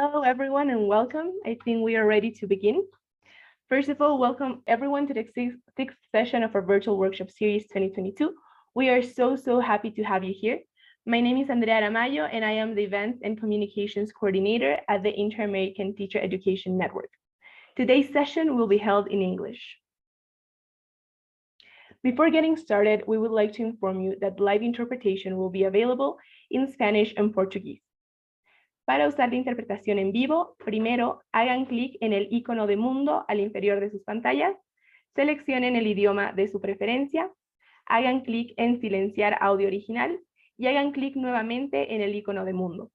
Hello, everyone, and welcome. I think we are ready to begin. First of all, welcome everyone to the sixth session of our virtual workshop series 2022. We are so happy to have you here. My name is Andrea Aramayo, and I am the Events and Communications Coordinator at the Inter-American Teacher Education Network. Today's session will be held in English. Before getting started, we would like to inform you that live interpretation will be available in Spanish and Portuguese. Para usar la interpretación en vivo, primero hagan clic en el icono de mundo al inferior de sus pantallas, seleccionen el idioma de su preferencia, hagan clic en silenciar audio original y hagan clic nuevamente en el icono de mundo.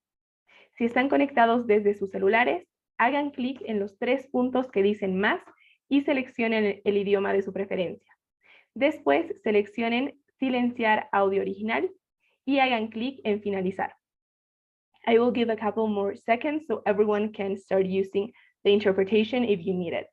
Si están conectados desde sus celulares, hagan clic en los 3 puntos que dicen más y seleccionen el idioma de su preferencia. Después seleccionen silenciar audio original y hagan clic en finalizar. I will give a couple more seconds so everyone can start using the interpretation if you need it.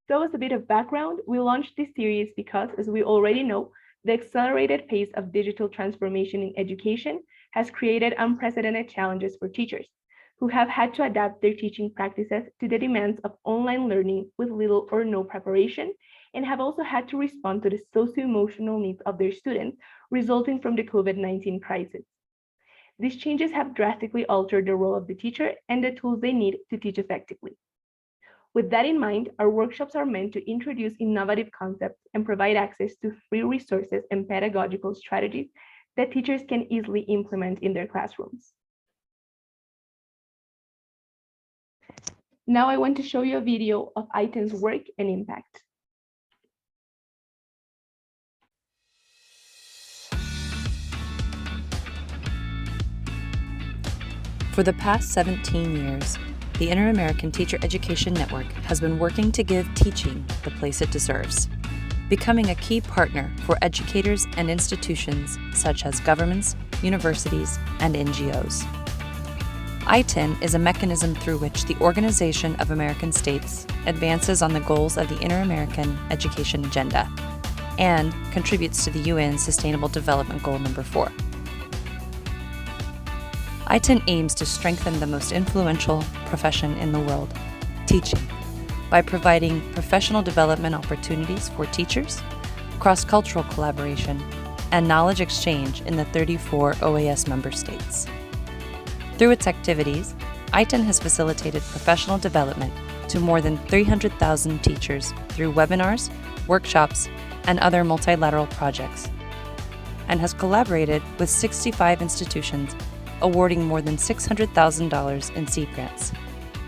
So as a bit of background, we launched this series because, as we already know, the accelerated pace of digital transformation in education has created unprecedented challenges for teachers, who have had to adapt their teaching practices to the demands of online learning with little or no preparation, and have also had to respond to the socio-emotional needs of their students resulting from the COVID-19 crisis. These changes have drastically altered the role of the teacher and the tools they need to teach effectively. With that in mind, our workshops are meant to introduce innovative concepts and provide access to free resources and pedagogical strategies that teachers can easily implement in their classrooms. Now I want to show you a video of ITEN's work and impact. For the past 17 years, the Inter-American Teacher Education Network has been working to give teaching the place it deserves, becoming a key partner for educators and institutions such as governments, universities, and NGOs. ITEN is a mechanism through which the Organization of American States advances on the goals of the Inter-American Education Agenda and contributes to the UN Sustainable Development Goal number 4. ITEN aims to strengthen the most influential profession in the world, teaching, by providing professional development opportunities for teachers, cross-cultural collaboration, and knowledge exchange in the 34 OAS member states. Through its activities, ITEN has facilitated professional development to more than 300,000 teachers through webinars, workshops, and other multilateral projects, and has collaborated with 65 institutions, awarding more than $600,000 in seed grants,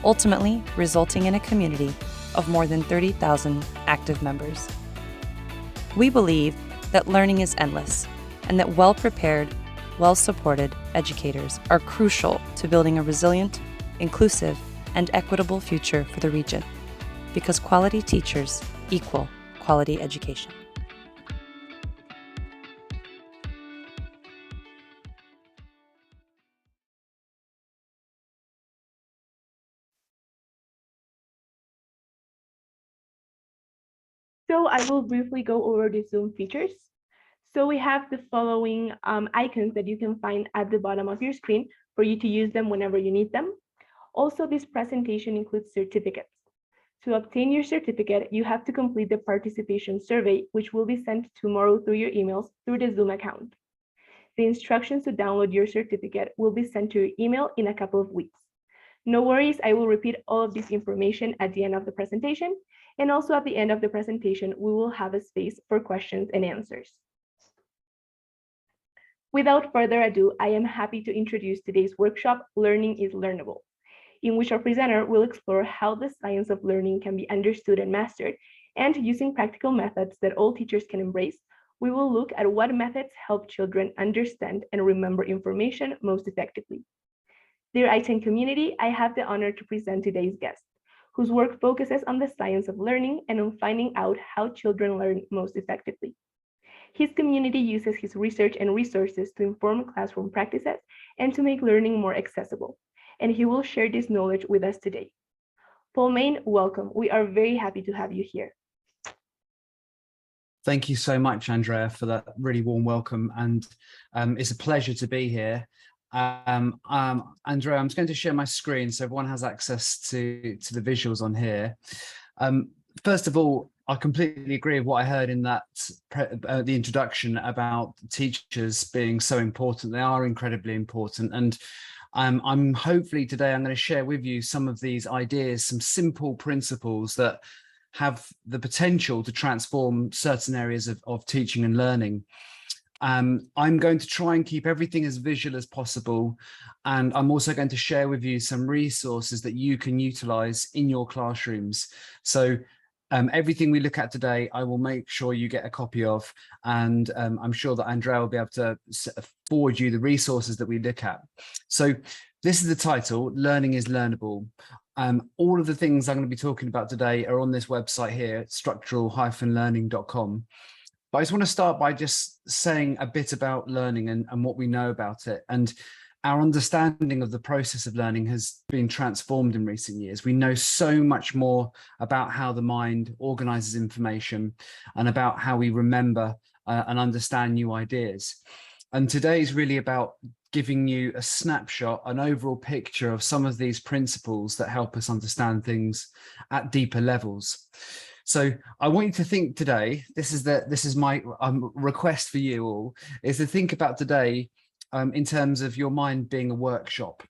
ultimately resulting in a community of more than 30,000 active members. We believe that learning is endless and that well-prepared, well-supported educators are crucial to building a resilient, inclusive, and equitable future for the region, because quality teachers equal quality education. So I will briefly go over the Zoom features. So we have the following icons that you can find at the bottom of your screen for you to use them whenever you need them. Also, this presentation includes certificates. To obtain your certificate, you have to complete the participation survey, which will be sent tomorrow through your emails through the Zoom account. The instructions to download your certificate will be sent to your email in a couple of weeks. No worries, I will repeat all of this information at the end of the presentation. And also at the end of the presentation, we will have a space for questions and answers. Without further ado, I am happy to introduce today's workshop, Learning is Learnable, in which our presenter will explore how the science of learning can be understood and mastered, and using practical methods that all teachers can embrace, we will look at what methods help children understand and remember information most effectively. Dear ITEN community, I have the honor to present today's guest, whose work focuses on the science of learning and on finding out how children learn most effectively. His community uses his research and resources to inform classroom practices and to make learning more accessible, and he will share this knowledge with us today. Paul Main, welcome. We are very happy to have you here. Thank you so much, Andrea, for that really warm welcome. And it's a pleasure to be here. Andrea, I'm just going to share my screen so everyone has access to the visuals on here. First of all, I completely agree with what I heard in that the introduction about teachers being so important. They are incredibly important. And I'm hopefully today I'm going to share with you some of these ideas, some simple principles that have the potential to transform certain areas of teaching and learning. I'm going to try and keep everything as visual as possible. And I'm also going to share with you some resources that you can utilize in your classrooms. So everything we look at today, I will make sure you get a copy of, and I'm sure that Andrea will be able to forward you the resources that we look at. So this is the title, Learning is Learnable. All of the things I'm going to be talking about today are on this website here, structural-learning.com. But I just want to start by just saying a bit about learning and what we know about it. And our understanding of the process of learning has been transformed in recent years. We know so much more about how the mind organizes information and about how we remember and understand new ideas. And today is really about giving you a snapshot, an overall picture of some of these principles that help us understand things at deeper levels. So I want you to think today, this is my request for you all, is to think about today in terms of your mind being a workshop.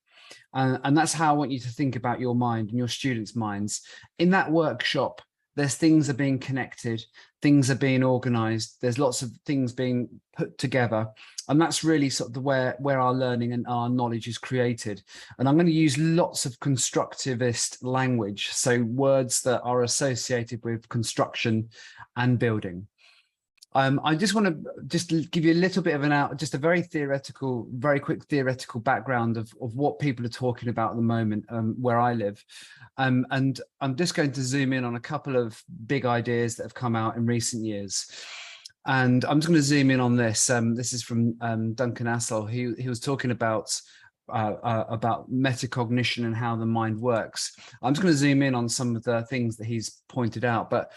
And that's how I want you to think about your mind and your students' minds. In that workshop, there's things are being connected, things are being organized, there's lots of things being put together. And that's really sort of the where our learning and our knowledge is created. And I'm going to use lots of constructivist language, so words that are associated with construction and building. I just want to give you a little bit of just a very quick theoretical background of what people are talking about at the moment where I live. And I'm just going to zoom in on a couple of big ideas that have come out in recent years. And I'm just going to zoom in on this. This is from Duncan Assel. He was talking about metacognition and how the mind works. I'm just going to zoom in on some of the things that he's pointed out. But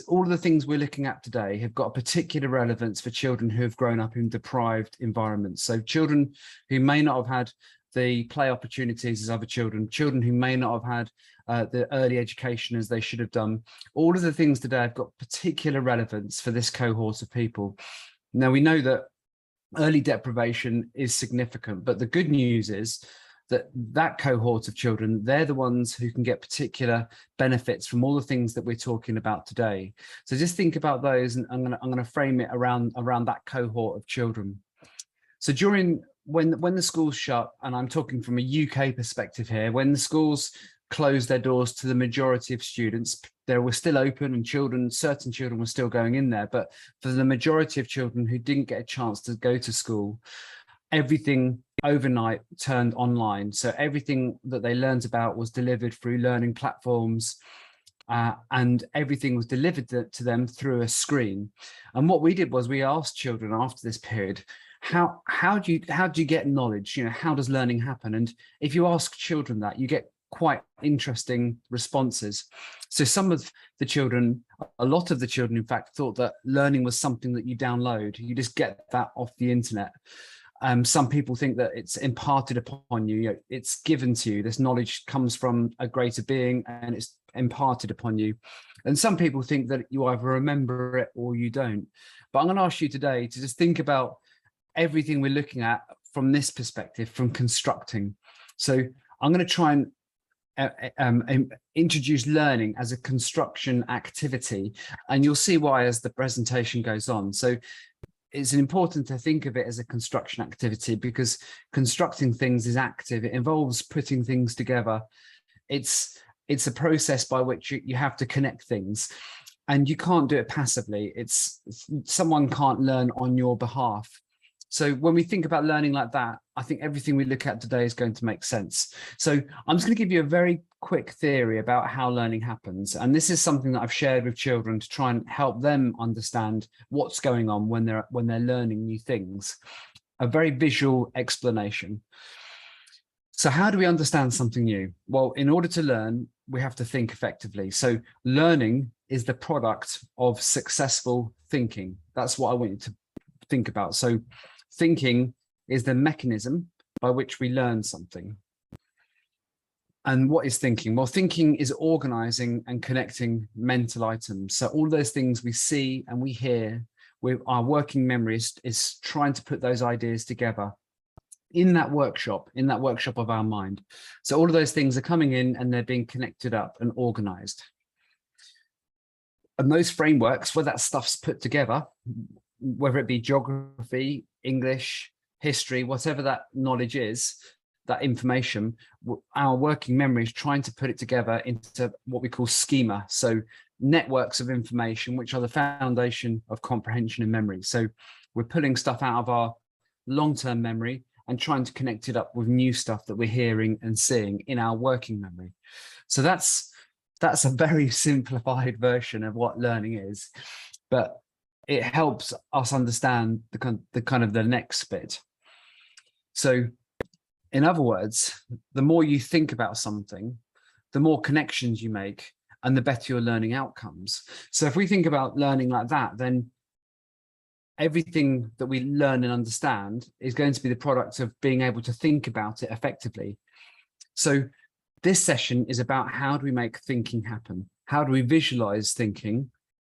all of the things we're looking at today have got a particular relevance for children who have grown up in deprived environments. So children who may not have had the play opportunities as other children who may not have had the early education as they should have done. All of the things today have got particular relevance for this cohort of people. Now, we know that early deprivation is significant, but the good news is that cohort of children, they're the ones who can get particular benefits from all the things that we're talking about today. So just think about those, and I'm going to frame it around that cohort of children. So when the schools shut, and I'm talking from a UK perspective here, when the schools closed their doors to the majority of students, they were still open and certain children were still going in there. But for the majority of children who didn't get a chance to go to school, everything overnight turned online. So everything that they learned about was delivered through learning platforms, and everything was delivered to them through a screen. And what we did was we asked children after this period, how do you get knowledge? How does learning happen? And if you ask children that, you get quite interesting responses. So a lot of the children, in fact, thought that learning was something that you download. You just get that off the internet. Some people think that it's imparted upon you, it's given to you. This knowledge comes from a greater being and it's imparted upon you. And some people think that you either remember it or you don't. But I'm going to ask you today to just think about everything we're looking at from this perspective, from constructing. So I'm going to try and introduce learning as a construction activity, and you'll see why as the presentation goes on. So it's important to think of it as a construction activity because constructing things is active. It involves putting things together. It's a process by which you have to connect things, and you can't do it passively. Someone can't learn on your behalf. So when we think about learning like that, I think everything we look at today is going to make sense. So I'm just going to give you a very quick theory about how learning happens. And this is something that I've shared with children to try and help them understand what's going on when they're learning new things. A very visual explanation. So how do we understand something new? Well, in order to learn, we have to think effectively. So learning is the product of successful thinking. That's what I want you to think about. So thinking is the mechanism by which we learn something. And what is thinking? Well, thinking is organizing and connecting mental items. So all those things we see and we hear, with our working memory is trying to put those ideas together in that workshop of our mind. So all of those things are coming in and they're being connected up and organized. And those frameworks, where that stuff's put together, whether it be geography, English, history, whatever that knowledge is, that information, our working memory is trying to put it together into what we call schema. So networks of information, which are the foundation of comprehension and memory. So we're pulling stuff out of our long-term memory and trying to connect it up with new stuff that we're hearing and seeing in our working memory. So that's a very simplified version of what learning is, but it helps us understand the next bit. So in other words, the more you think about something, the more connections you make and the better your learning outcomes. So if we think about learning like that, then everything that we learn and understand is going to be the product of being able to think about it effectively. So this session is about how do we make thinking happen? How do we visualize thinking?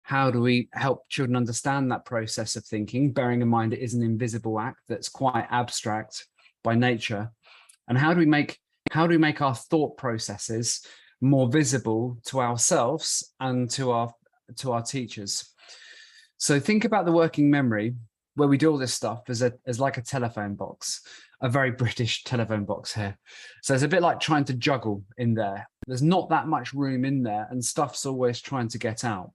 How do we help children understand that process of thinking, bearing in mind it is an invisible act that's quite abstract by nature? And how do we make our thought processes more visible to ourselves and to our teachers? So think about the working memory where we do all this stuff as like a telephone box, a very British telephone box here. So it's a bit like trying to juggle in there. There's not that much room in there and stuff's always trying to get out.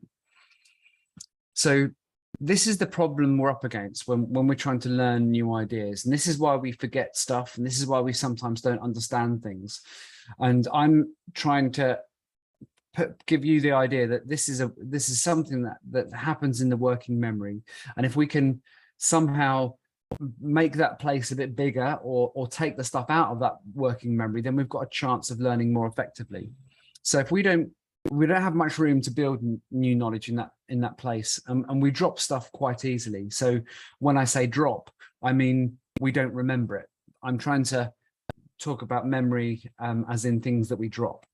So this is the problem we're up against when we're trying to learn new ideas. And this is why we forget stuff. And this is why we sometimes don't understand things. And I'm trying to give you the idea that this is something that happens in the working memory. And if we can somehow make that place a bit bigger or take the stuff out of that working memory, then we've got a chance of learning more effectively. So if we don't have much room to build new knowledge in that place, and we drop stuff quite easily. So when I say drop, I mean we don't remember it. I'm trying to talk about memory as in things that we drop.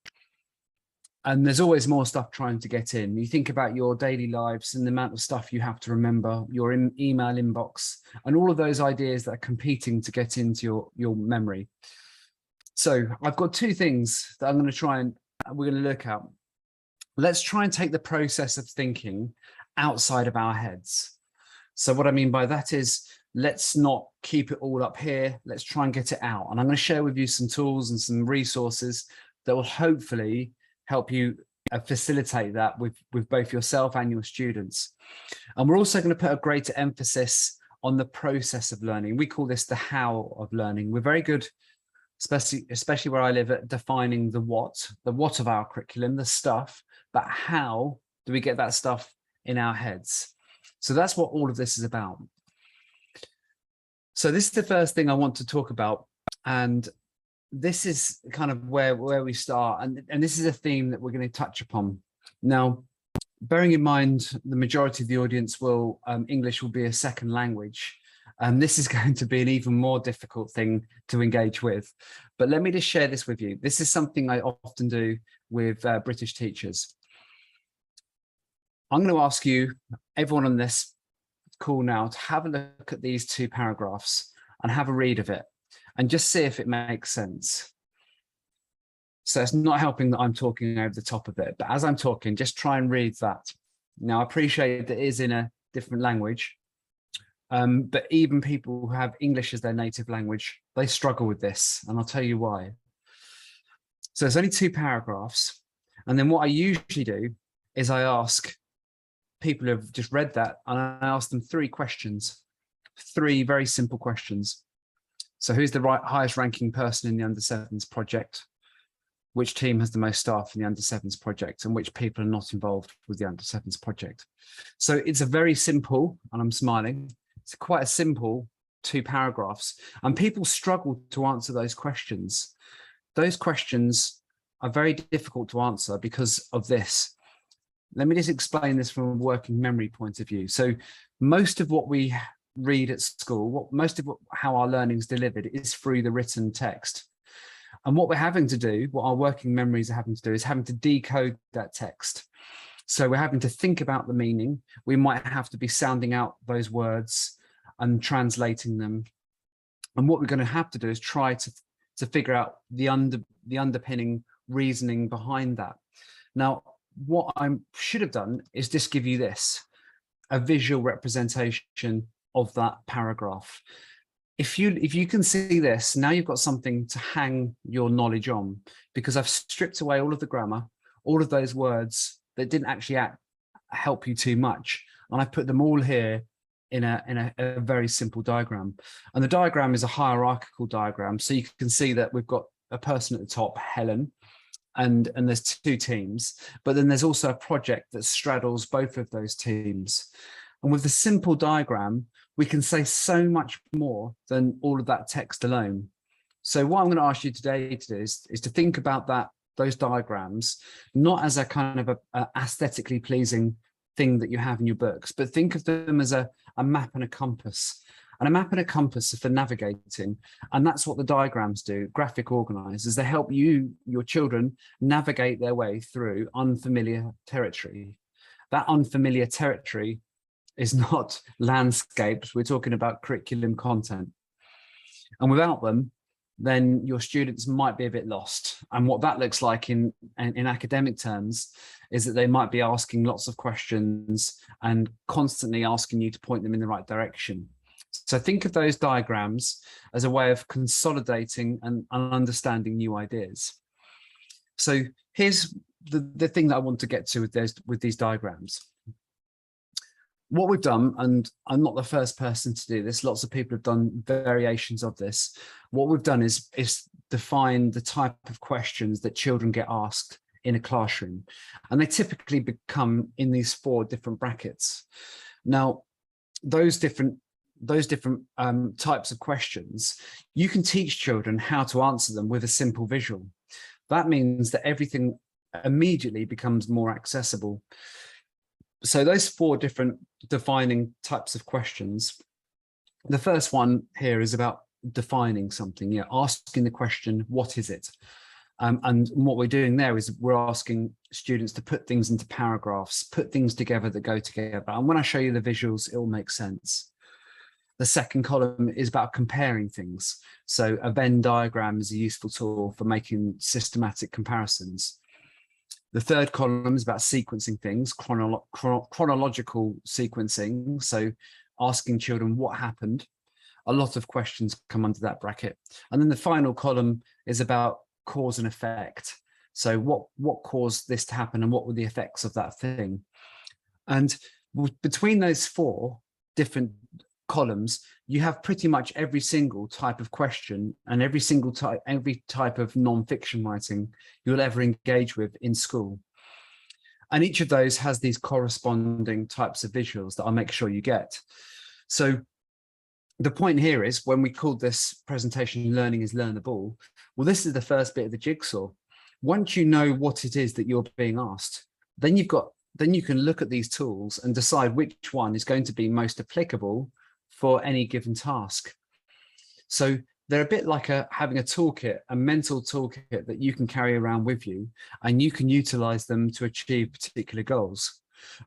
And there's always more stuff trying to get in. You think about your daily lives and the amount of stuff you have to remember, your email inbox, and all of those ideas that are competing to get into your memory. So I've got two things that we're going to look at. Let's try and take the process of thinking outside of our heads. So what I mean by that is, let's not keep it all up here. Let's try and get it out. And I'm going to share with you some tools and some resources that will hopefully help you facilitate that with both yourself and your students. And we're also going to put a greater emphasis on the process of learning. We call this the how of learning. We're very good, especially where I live, at defining the what of our curriculum, the stuff, but how do we get that stuff in our heads? So that's what all of this is about. So this is the first thing I want to talk about. And this is kind of where we start. And this is a theme that we're going to touch upon. Now, bearing in mind, the majority of the audience English will be a second language. And this is going to be an even more difficult thing to engage with. But let me just share this with you. This is something I often do with British teachers. I'm going to ask you, everyone on this call now, to have a look at these two paragraphs and have a read of it and just see if it makes sense. So it's not helping that I'm talking over the top of it, but as I'm talking, just try and read that. Now, I appreciate that it is in a different language, but even people who have English as their native language, they struggle with this, and I'll tell you why. So there's only two paragraphs, and then what I usually do is I ask people who have just read that, and I ask them three questions, three very simple questions. So who's the highest ranking person in the Under 7s project? Which team has the most staff in the Under 7s project? And which people are not involved with the Under 7s project? So it's a very simple, and I'm smiling, it's quite a simple two paragraphs. And people struggle to answer those questions. Those questions are very difficult to answer because of this. Let me just explain this from a working memory point of view. So most of what we read at school, how our learning is delivered is through the written text. And what we're having to do, what our working memories are having to do, is having to decode that text. So we're having to think about the meaning. We might have to be sounding out those words and translating them. And what we're going to have to do is try to figure out the underpinning reasoning behind that. Now, what I should have done is just give you this, a visual representation of that paragraph. If you can see this, now you've got something to hang your knowledge on, because I've stripped away all of the grammar, all of those words that didn't actually help you too much, and I put them all here in a very simple diagram. And the diagram is a hierarchical diagram, so you can see that we've got a person at the top, Helen, and there's two teams, but then there's also a project that straddles both of those teams. And with the simple diagram, we can say so much more than all of that text alone. So what I'm going to ask you today to do is to think about those diagrams, not as a kind of a aesthetically pleasing thing that you have in your books, but think of them as a map and a compass. And a map and a compass are for navigating. And that's what the diagrams do, graphic organizers. They help your children navigate their way through unfamiliar territory. That unfamiliar territory is not landscapes. We're talking about curriculum content. And without them, then your students might be a bit lost. And what that looks like in academic terms is that they might be asking lots of questions and constantly asking you to point them in the right direction. So think of those diagrams as a way of consolidating and understanding new ideas. So here's the thing that I want to get to with these diagrams. What we've done, and I'm not the first person to do this, lots of people have done variations of this. What we've done is define the type of questions that children get asked in a classroom. And they typically become in these 4 different brackets. Now, those different types of questions, you can teach children how to answer them with a simple visual. That means that everything immediately becomes more accessible. So those 4 different defining types of questions. The first one here is about defining something, asking the question, what is it? And what we're doing there is we're asking students to put things into paragraphs, put things together that go together. And when I show you the visuals, it will make sense. The second column is about comparing things. So a Venn diagram is a useful tool for making systematic comparisons. The third column is about sequencing things, chronological sequencing. So asking children what happened. A lot of questions come under that bracket. And then the final column is about cause and effect. So what caused this to happen and what were the effects of that thing? And between those 4 different columns, you have pretty much every single type of question and every type of non-fiction writing you'll ever engage with in school. And each of those has these corresponding types of visuals that I'll make sure you get. So the point here is, when we called this presentation Learning is Learnable, well, this is the first bit of the jigsaw. Once you know what it is that you're being asked, then you can look at these tools and decide which one is going to be most applicable for any given task. So they're a bit like having a toolkit, a mental toolkit that you can carry around with you, and you can utilize them to achieve particular goals.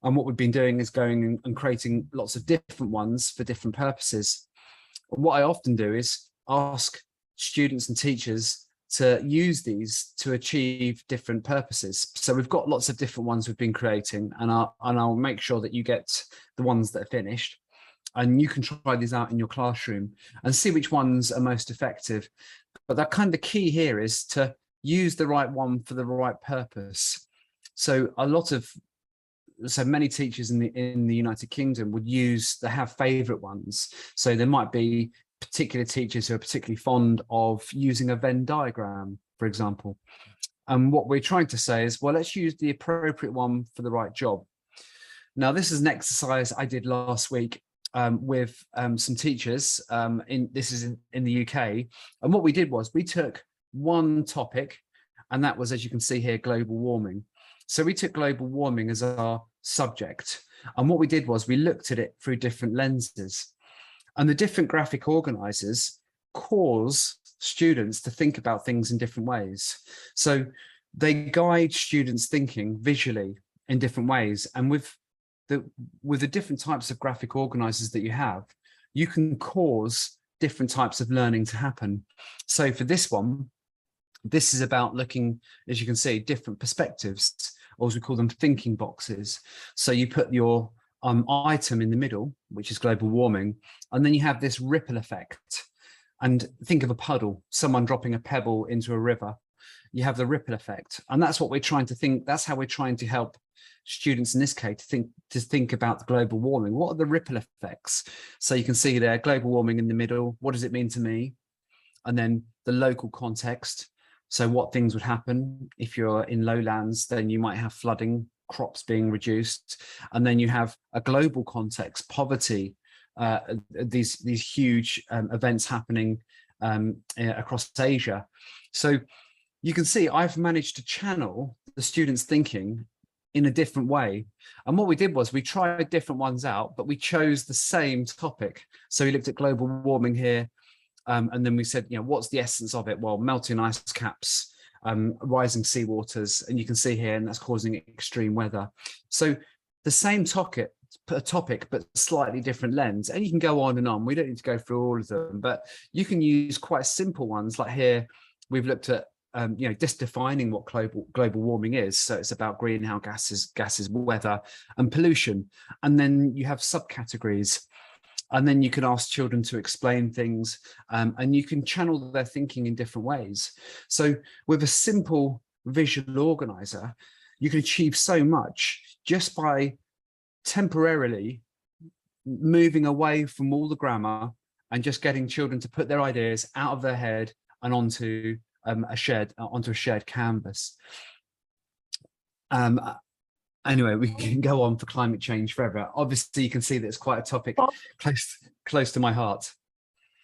And what we've been doing is going and creating lots of different ones for different purposes. What I often do is ask students and teachers to use these to achieve different purposes. So we've got lots of different ones we've been creating, and I'll make sure that you get the ones that are finished. And you can try these out in your classroom and see which ones are most effective. But that kind of the key here is to use the right one for the right purpose. So many teachers in the United Kingdom they have favorite ones. So there might be particular teachers who are particularly fond of using a Venn diagram, for example. And what we're trying to say is, well, let's use the appropriate one for the right job. Now, this is an exercise I did last week with some teachers. This is in the UK. And what we did was we took one topic And that was, as you can see here, global warming. So we took global warming as our subject. And what we did was we looked at it through different lenses. And the different graphic organizers cause students to think about things in different ways. So they guide students' thinking visually in different ways. And with the different types of graphic organizers that you have, you can cause different types of learning to happen. So for this one, this is about looking, as you can see, different perspectives, or as we call them, thinking boxes. So you put your item in the middle, which is global warming, and then you have this ripple effect. And think of a puddle, someone dropping a pebble into a river. You have the ripple effect, and that's what we're trying to think. That's how we're trying to help students in this case to think about the global warming. What are the ripple effects? So you can see there, global warming in the middle. What does it mean to me? And then the local context. So what things would happen if you're in lowlands? Then you might have flooding, crops being reduced, and then you have a global context, poverty, these huge events happening across Asia. So you can see I've managed to channel the students' thinking in a different way. And what we did was we tried different ones out, but we chose the same topic. So we looked at global warming here, and then we said, you know, what's the essence of it? Well, melting ice caps, rising seawaters, and you can see here, and that's causing extreme weather. So the same topic, but slightly different lens, and you can go on and on. We don't need to go through all of them, but you can use quite simple ones. Like here, we've looked at you know, just defining what global warming is. So it's about greenhouse gases, weather, and pollution. And then you have subcategories. And then you can ask children to explain things, and you can channel their thinking in different ways. So with a simple visual organizer, you can achieve so much just by temporarily moving away from all the grammar and just getting children to put their ideas out of their head and onto a shared canvas. Anyway, we can go on for climate change forever. Obviously, you can see that it's quite a topic close to my heart.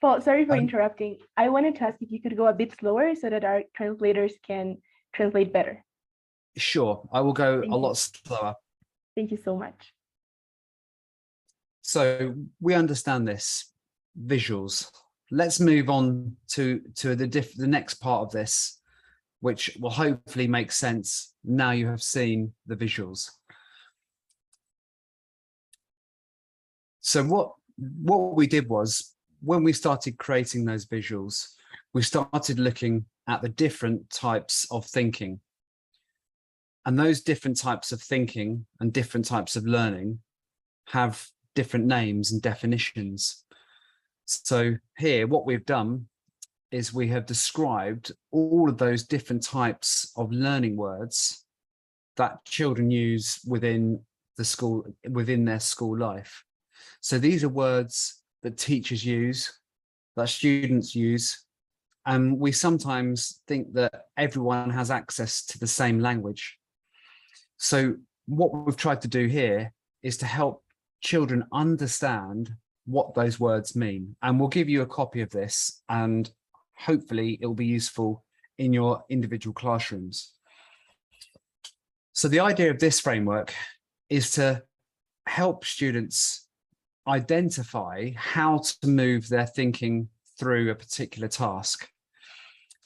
Paul, sorry for interrupting. I wanted to ask if you could go a bit slower so that our translators can translate better. Sure, I will go a lot slower. Thank you so much. So we understand this, visuals. Let's move on to the next part of this, which will hopefully make sense now you have seen the visuals. So what we did was, when we started creating those visuals, we started looking at the different types of thinking. And those different types of thinking and different types of learning have different names and definitions. So here, what we've done is we have described all of those different types of learning words that children use within the school, within their school life. So these are words that teachers use, that students use, and we sometimes think that everyone has access to the same language. So what we've tried to do here is to help children understand what those words mean. And we'll give you a copy of this, and hopefully it will be useful in your individual classrooms. So the idea of this framework is to help students identify how to move their thinking through a particular task.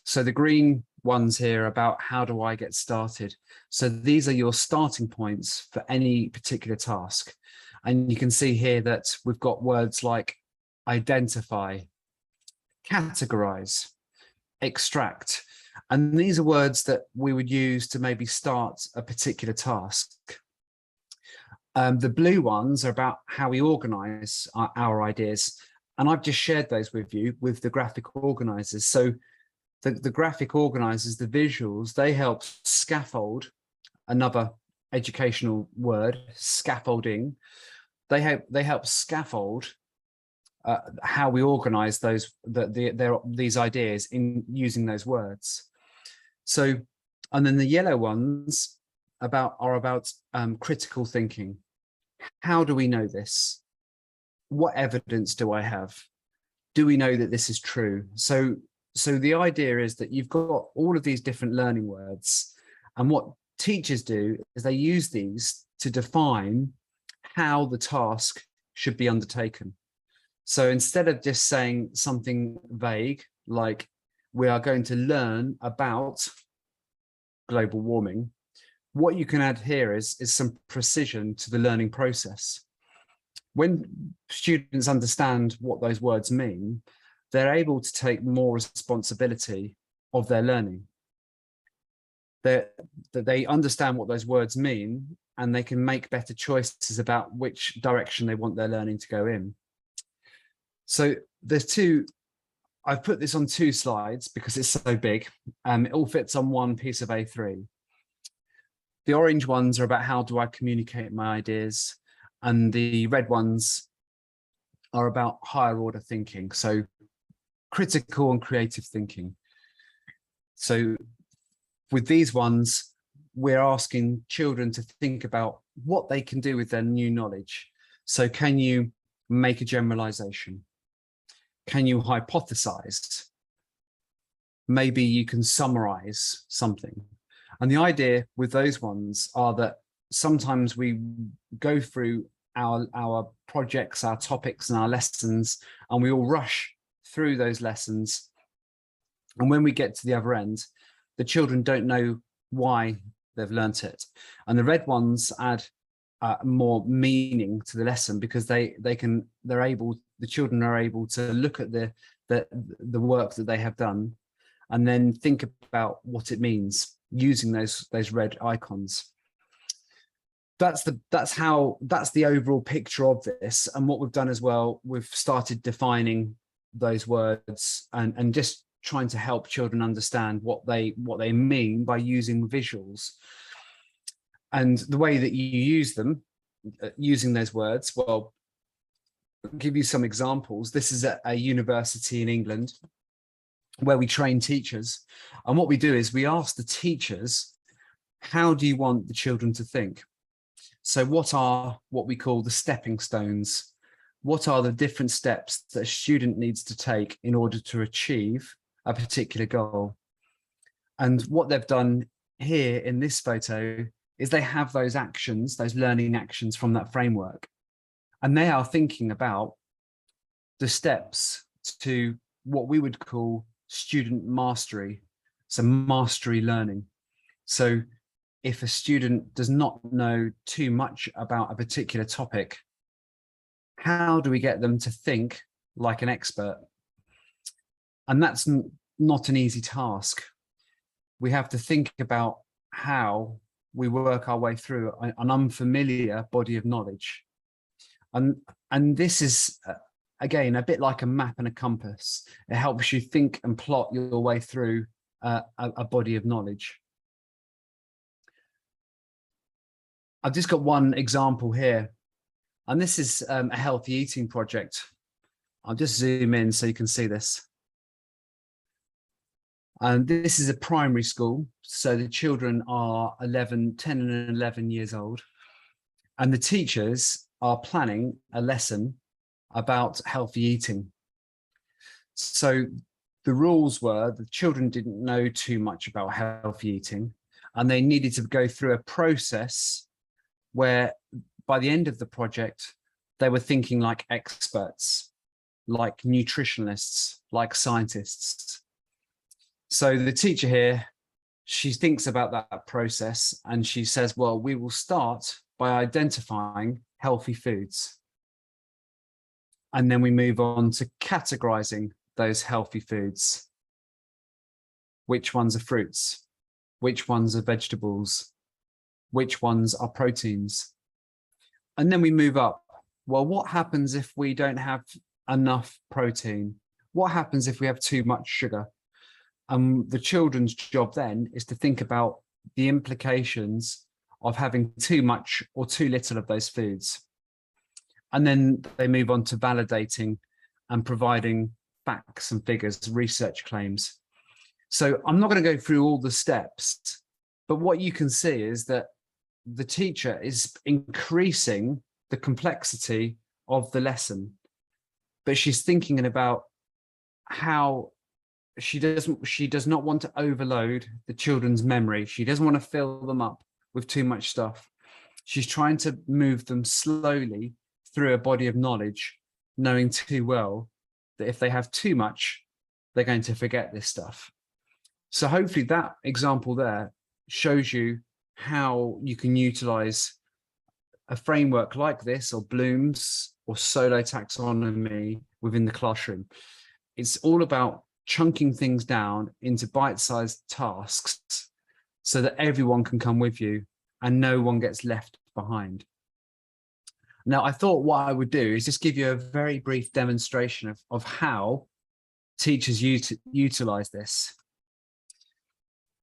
So the green ones here about how do I get started. So these are your starting points for any particular task. And you can see here that we've got words like identify, categorize, extract. And these are words that we would use to maybe start a particular task. The blue ones are about how we organize our ideas. And I've just shared those with you with the graphic organizers. So the graphic organizers, the visuals, they help scaffold, another educational word, scaffolding. They help scaffold how we organize these ideas in using those words. So, and then the yellow ones are about critical thinking. How do we know this? What evidence do I have? Do we know that this is true? So So the idea is that you've got all of these different learning words, and what teachers do is they use these to define how the task should be undertaken. So instead of just saying something vague, like we are going to learn about global warming, what you can add here is some precision to the learning process. When students understand what those words mean, they're able to take more responsibility of their learning. That they understand what those words mean, and they can make better choices about which direction they want their learning to go in. So there's two, I've put this on 2 slides because it's so big. It all fits on one piece of A3. The orange ones are about how do I communicate my ideas, and the red ones are about higher order thinking, so critical and creative thinking. So with these ones, we're asking children to think about what they can do with their new knowledge. So can you make a generalization? Can you hypothesize? Maybe you can summarize something. And the idea with those ones are that sometimes we go through our projects, our topics and our lessons, and we all rush through those lessons. And when we get to the other end, the children don't know why they've learnt it. And the red ones add more meaning to the lesson, because the children are able to look at the work that they have done and then think about what it means using those red icons. That's the overall picture of this. And what we've done as well, we've started defining those words and just trying to help children understand what they mean by using visuals. And the way that you use them, using those words, well, I'll give you some examples. This is at a university in England where we train teachers. And what we do is we ask the teachers, how do you want the children to think? So what are what we call the stepping stones? What are the different steps that a student needs to take in order to achieve a particular goal? And what they've done here in this photo is they have those actions, those learning actions from that framework. And they are thinking about the steps to what we would call student mastery. So mastery learning. So if a student does not know too much about a particular topic, how do we get them to think like an expert? And that's not an easy task. We have to think about how we work our way through an unfamiliar body of knowledge. And this is, again, a bit like a map and a compass. It helps you think and plot your way through a body of knowledge. I've just got one example here, and this is a healthy eating project. I'll just zoom in so you can see this. And this is a primary school, so the children are 10 and 11 years old, and the teachers are planning a lesson about healthy eating. So the rules were the children didn't know too much about healthy eating, and they needed to go through a process where by the end of the project, they were thinking like experts, like nutritionists, like scientists. So the teacher here, she thinks about that process and she says, well, we will start by identifying healthy foods. And then we move on to categorizing those healthy foods. Which ones are fruits? Which ones are vegetables? Which ones are proteins? And then we move up. Well, what happens if we don't have enough protein? What happens if we have too much sugar? The children's job then is to think about the implications of having too much or too little of those foods. And then they move on to validating and providing facts and figures, research claims. So I'm not going to go through all the steps, but what you can see is that the teacher is increasing the complexity of the lesson, but she's thinking about how she does not want to overload the children's memory. She doesn't want to fill them up with too much stuff. She's trying to move them slowly through a body of knowledge, knowing too well that if they have too much, they're going to forget this stuff. So hopefully that example there shows you how you can utilize a framework like this, or Bloom's, or solo taxonomy within the classroom. It's all about chunking things down into bite-sized tasks so that everyone can come with you and no one gets left behind. Now, I thought what I would do is just give you a very brief demonstration of how teachers utilize this.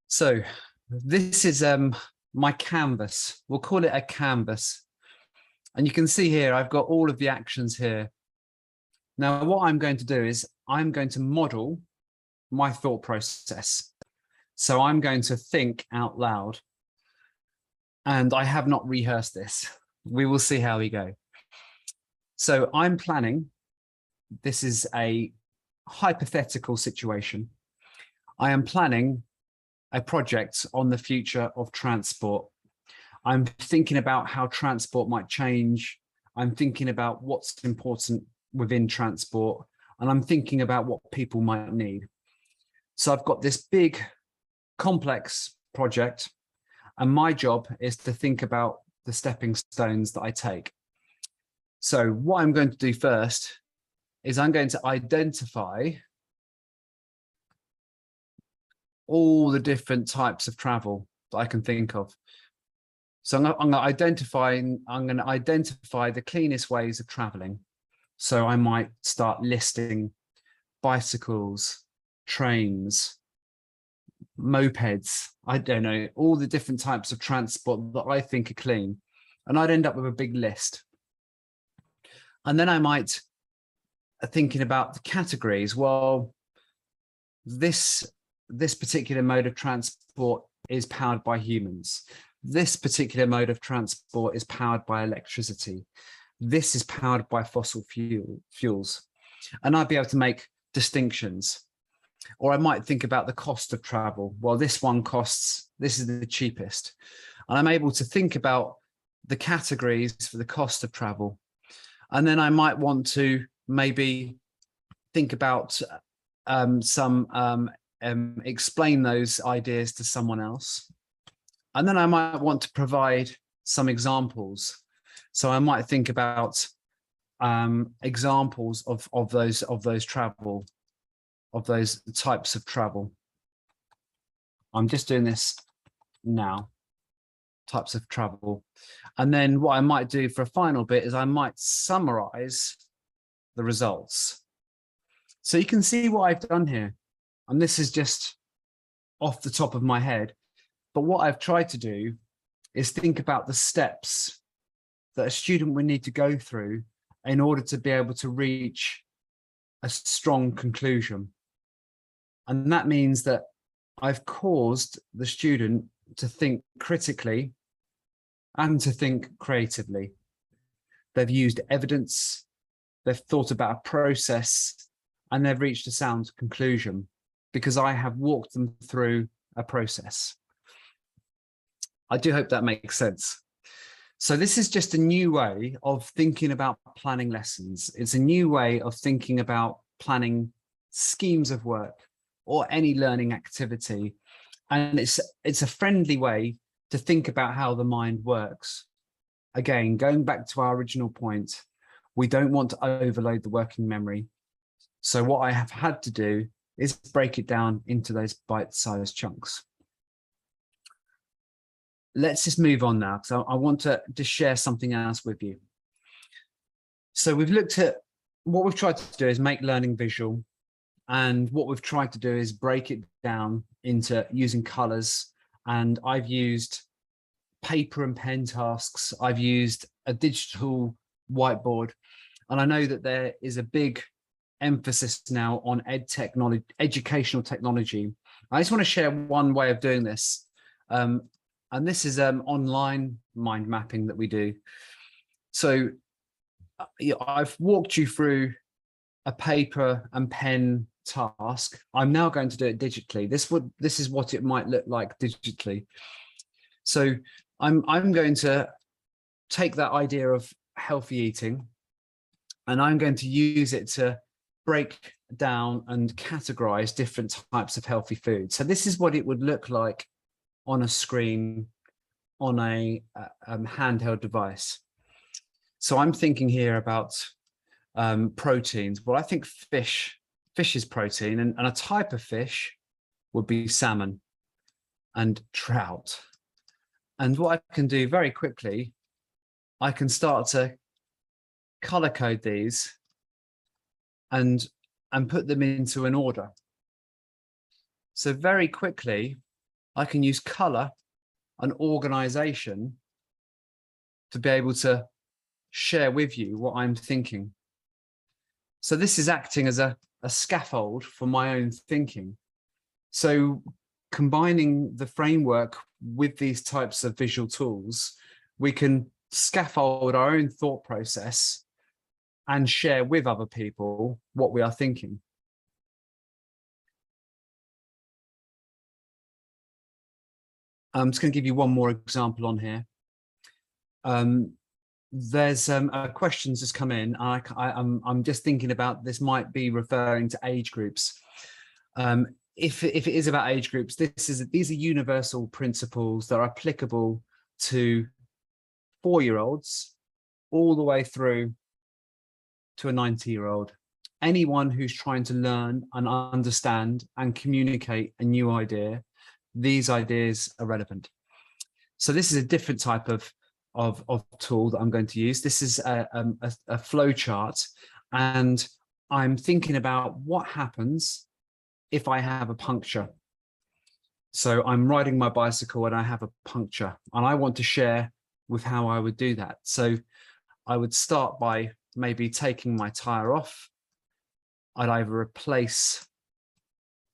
So this is my canvas. We'll call it a canvas. And you can see here, I've got all of the actions here. Now, what I'm going to do is I'm going to model my thought process. So I'm going to think out loud. And I have not rehearsed this. We will see how we go. So I'm planning. This is a hypothetical situation. I am planning a project on the future of transport. I'm thinking about how transport might change. I'm thinking about what's important within transport, and I'm thinking about what people might need. So I've got this big, complex project, and my job is to think about the stepping stones that I take. So what I'm going to do first is I'm going to identify all the different types of travel that I can think of. So I'm going to identify the cleanest ways of traveling. So I might start listing bicycles, trains, mopeds, I don't know, all the different types of transport that I think are clean. And I'd end up with a big list. And then I might thinking about the categories. Well, this particular mode of transport is powered by humans. This particular mode of transport is powered by electricity. This is powered by fossil fuels. And I'd be able to make distinctions. Or I might think about the cost of travel. Well, this is the cheapest. And I'm able to think about the categories for the cost of travel. And then I might want to maybe think about explain those ideas to someone else. And then I might want to provide some examples. So I might think about examples of those types of travel. I'm just doing this now, types of travel. And then what I might do for a final bit is I might summarize the results. So you can see what I've done here. And this is just off the top of my head. But what I've tried to do is think about the steps that a student would need to go through in order to be able to reach a strong conclusion. And that means that I've caused the student to think critically and to think creatively. They've used evidence, they've thought about a process, and they've reached a sound conclusion because I have walked them through a process. I do hope that makes sense. So this is just a new way of thinking about planning lessons. It's a new way of thinking about planning schemes of work or any learning activity. And it's a friendly way to think about how the mind works. Again, going back to our original point, we don't want to overload the working memory. So what I have had to do is break it down into those bite-sized chunks. Let's just move on now, because I want to just share something else with you. So we've looked at what we've tried to do is make learning visual. And what we've tried to do is break it down into using colors. And I've used paper and pen tasks. I've used a digital whiteboard. And I know that there is a big emphasis now on educational technology. I just want to share one way of doing this. And this is online mind mapping that we do. So I've walked you through a paper and pen task. I'm now going to do it digitally. This is what it might look like digitally. So I'm going to take that idea of healthy eating, and I'm going to use it to break down and categorize different types of healthy food. So this is what it would look like on a screen on a handheld device. So I'm thinking here about proteins. Well, I think fish is protein, and a type of fish would be salmon and trout. And what I can do very quickly, I can start to color code these and put them into an order. So very quickly, I can use color and organization to be able to share with you what I'm thinking. So this is acting as a scaffold for my own thinking. So combining the framework with these types of visual tools, we can scaffold our own thought process and share with other people what we are thinking. I'm just going to give you one more example on here. There's a questions just come in. I'm just thinking about, this might be referring to age groups. If it is about age groups, these are universal principles that are applicable to 4-year-olds all the way through to a 90-year-old. Anyone who's trying to learn and understand and communicate a new idea, these ideas are relevant. So this is a different type of tool that I'm going to use. This is a flow chart, and I'm thinking about what happens if I have a puncture. So I'm riding my bicycle and I have a puncture, and I want to share with how I would do that. So I would start by maybe taking my tire off. I'd either replace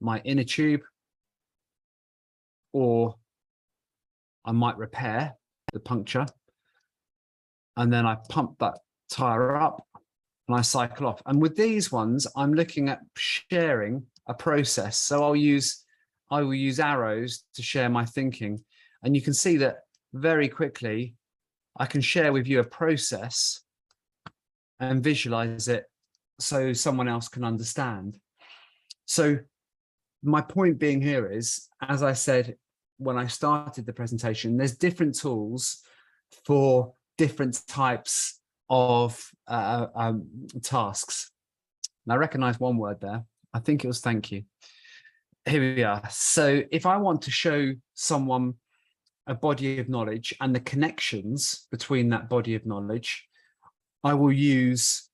my inner tube, or I might repair the puncture, and then I pump that tire up and I cycle off. And with these ones, I'm looking at sharing a process. So I will use arrows to share my thinking. And you can see that very quickly, I can share with you a process and visualize it so someone else can understand. So my point being here is, as I said when I started the presentation, there's different tools for different types of tasks. And I recognize one word there. I think it was thank you. Here we are. So if I want to show someone a body of knowledge and the connections between that body of knowledge, I will use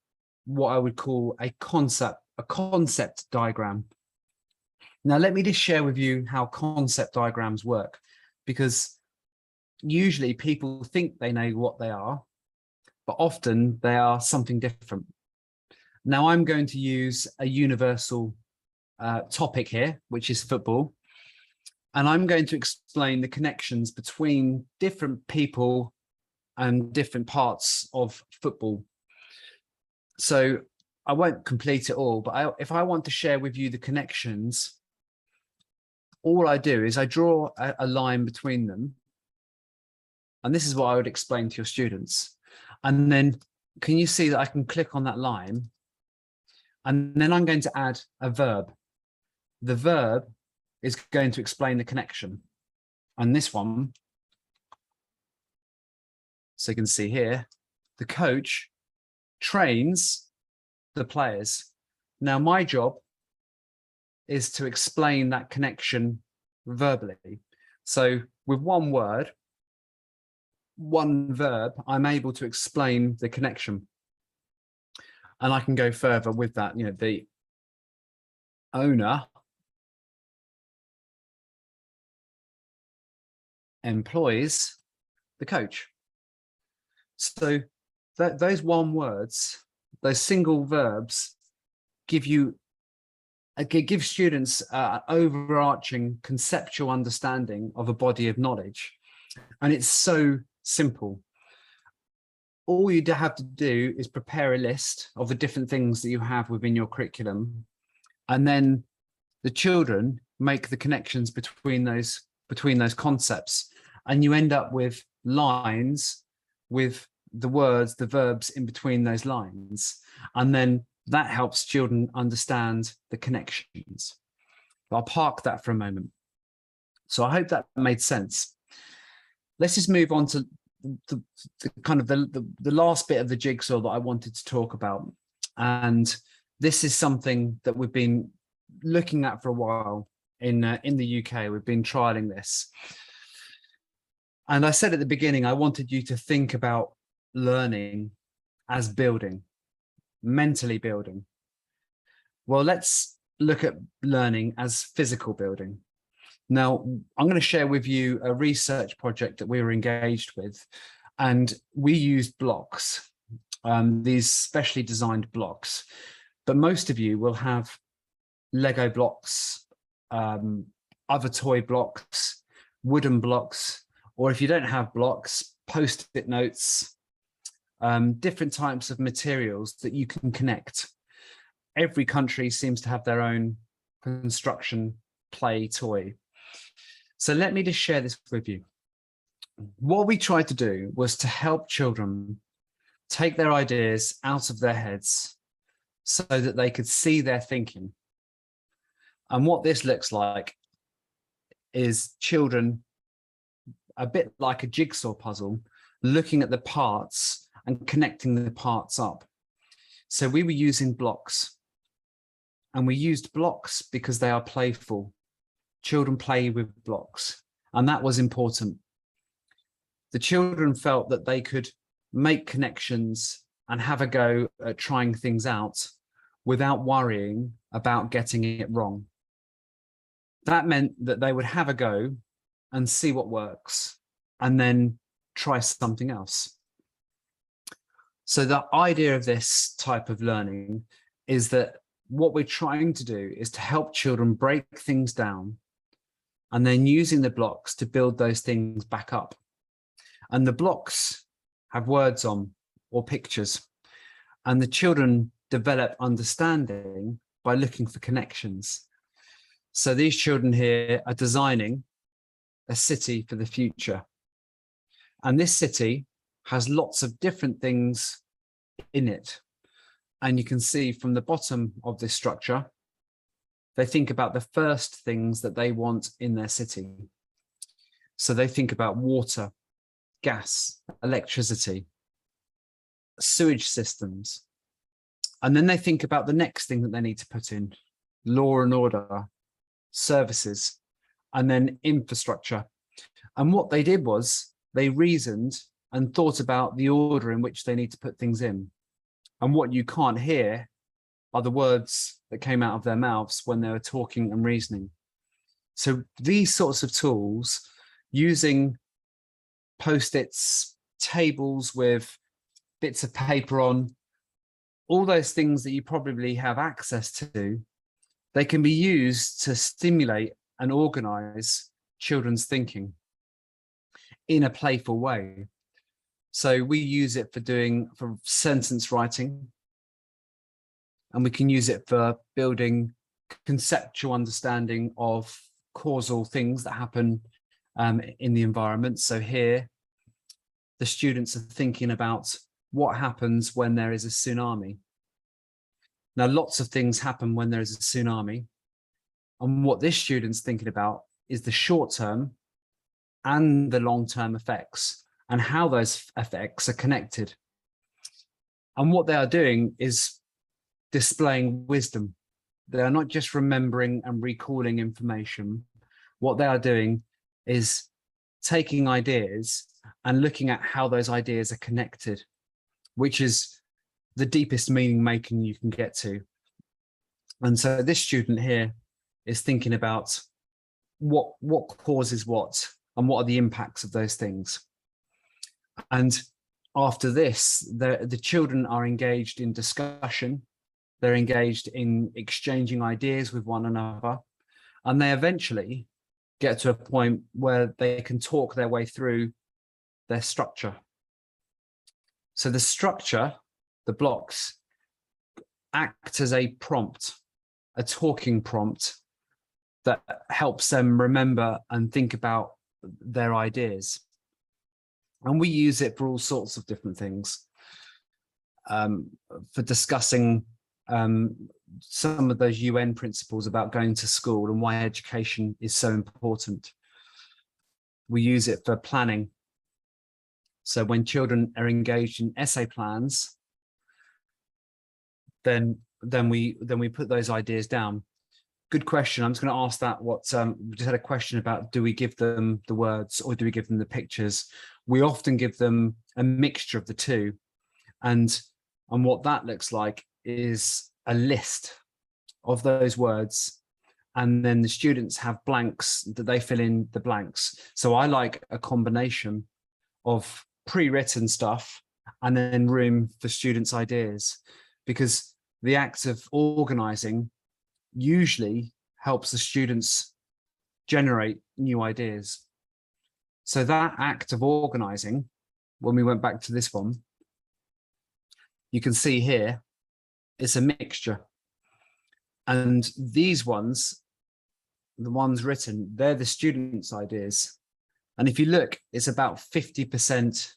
what I would call a concept diagram. Now, let me just share with you how concept diagrams work, because usually people think they know what they are, but often they are something different. Now, I'm going to use a universal topic here, which is football. And I'm going to explain the connections between different people and different parts of football. So I won't complete it all, but if I want to share with you the connections, all I do is I draw a line between them. And this is what I would explain to your students. And then can you see that I can click on that line? And then I'm going to add a verb. The verb is going to explain the connection. And this one, so you can see here, the coach trains the players. Now, my job is to explain that connection verbally. So with one word, one verb, I'm able to explain the connection. And I can go further with that. You know, the owner employs the coach. So those one words, those single verbs, give students an overarching conceptual understanding of a body of knowledge. And it's so simple. All you have to do is prepare a list of the different things that you have within your curriculum, And then the children make the connections between those concepts, and you end up with lines with the words, the verbs in between those lines. And then that helps children understand the connections. But I'll park that for a moment. So I hope that made sense. Let's just move on to the kind of the last bit of the jigsaw that I wanted to talk about. And this is something that we've been looking at for a while in the UK. We've been trialing this. And I said at the beginning, I wanted you to think about learning as building, mentally building. Well, let's look at learning as physical building. Now, I'm going to share with you a research project that we were engaged with, and we used blocks, these specially designed blocks. But most of you will have Lego blocks, other toy blocks, wooden blocks, or if you don't have blocks, Post-it notes, different types of materials that you can connect. Every country seems to have their own construction play toy. So let me just share this with you. What we tried to do was to help children take their ideas out of their heads so that they could see their thinking. And what this looks like is children, a bit like a jigsaw puzzle, looking at the parts and connecting the parts up. So we were using blocks, and we used blocks because they are playful. Children play with blocks, and that was important. The children felt that they could make connections and have a go at trying things out without worrying about getting it wrong. That meant that they would have a go and see what works, and then try something else. So the idea of this type of learning is that what we're trying to do is to help children break things down, and then using the blocks to build those things back up. And the blocks have words on or pictures, and the children develop understanding by looking for connections. So these children here are designing a city for the future. And this city has lots of different things in it. And you can see from the bottom of this structure, they think about the first things that they want in their city. So they think about water, gas, electricity, sewage systems. And then they think about the next thing that they need to put in: law and order, services, and then infrastructure. And what they did was they reasoned and thought about the order in which they need to put things in. And what you can't hear are the words that came out of their mouths when they were talking and reasoning. So these sorts of tools, using Post-its, tables with bits of paper on, all those things that you probably have access to, they can be used to stimulate and organize children's thinking in a playful way. So we use it for sentence writing, and we can use it for building conceptual understanding of causal things that happen in the environment. So here, the students are thinking about what happens when there is a tsunami. Now, lots of things happen when there is a tsunami. And what this student's thinking about is the short-term and the long-term effects, and how those effects are connected. And what they are doing is displaying wisdom. They are not just remembering and recalling information. What they are doing is taking ideas and looking at how those ideas are connected, which is the deepest meaning making you can get to. And so this student here is thinking about what causes what, and what are the impacts of those things. And after this, the children are engaged in discussion. They're engaged in exchanging ideas with one another, and they eventually get to a point where they can talk their way through their structure. So the structure, the blocks, act as a prompt. a talking prompt that helps them remember and think about their ideas. And we use it for all sorts of different things, for discussing some of those UN principles about going to school and why education is so important. We use it for planning. So when children are engaged in essay plans, then we put those ideas down. Good question. I'm just going to ask that. We just had a question about, do we give them the words or do we give them the pictures? We often give them a mixture of the two, and what that looks like is a list of those words, and then the students have blanks that they fill in the blanks. So I like a combination of pre-written stuff and then room for students' ideas, because the act of organizing usually helps the students generate new ideas. So that act of organizing, when we went back to this one, you can see here, it's a mixture. And these ones, the ones written, they're the students' ideas. And if you look, it's about 50%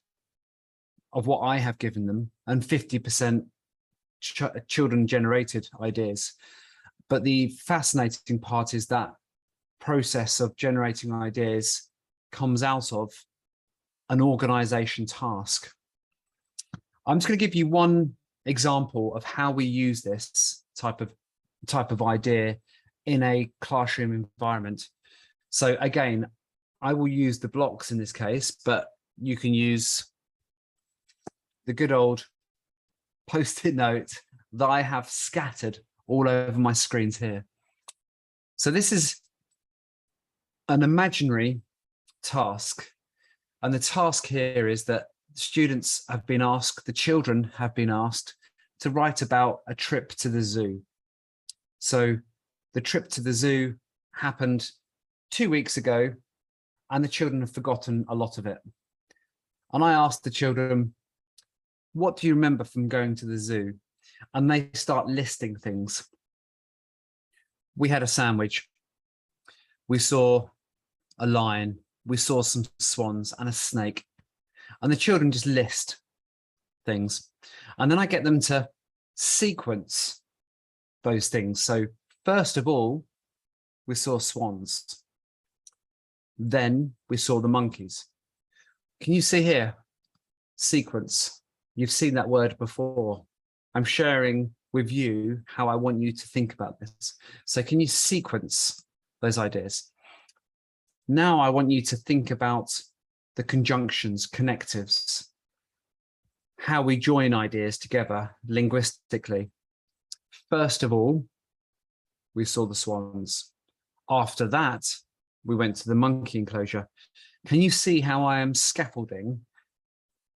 of what I have given them and 50% children generated ideas. But the fascinating part is that process of generating ideas comes out of an organization task. I'm just going to give you one example of how we use this type of idea in a classroom environment. So again, I will use the blocks in this case, but you can use the good old post-it note that I have scattered all over my screens here. So this is an imaginary task. And the task here is that students have been asked, the children have been asked to write about a trip to the zoo. So the trip to the zoo happened 2 weeks ago and the children have forgotten a lot of it. And I asked the children, what do you remember from going to the zoo? And they start listing things. We had a sandwich. We saw a lion. We saw some swans and a snake. And the children just list things. And then I get them to sequence those things. So first of all, we saw swans. Then we saw the monkeys. Can you see here? Sequence. You've seen that word before. I'm sharing with you how I want you to think about this. So can you sequence those ideas? Now I want you to think about the conjunctions, connectives, how we join ideas together linguistically. First of all, we saw the swans. After that, we went to the monkey enclosure. Can you see how I am scaffolding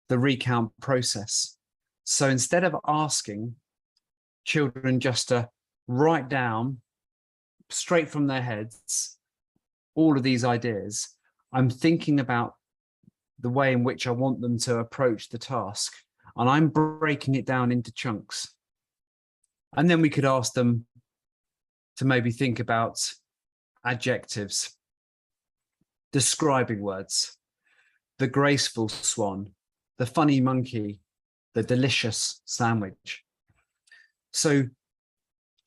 the recount process? So instead of asking children just to write down straight from their heads all of these ideas, I'm thinking about the way in which I want them to approach the task, and I'm breaking it down into chunks. And then we could ask them to maybe think about adjectives, describing words, the graceful swan, the funny monkey, the delicious sandwich. So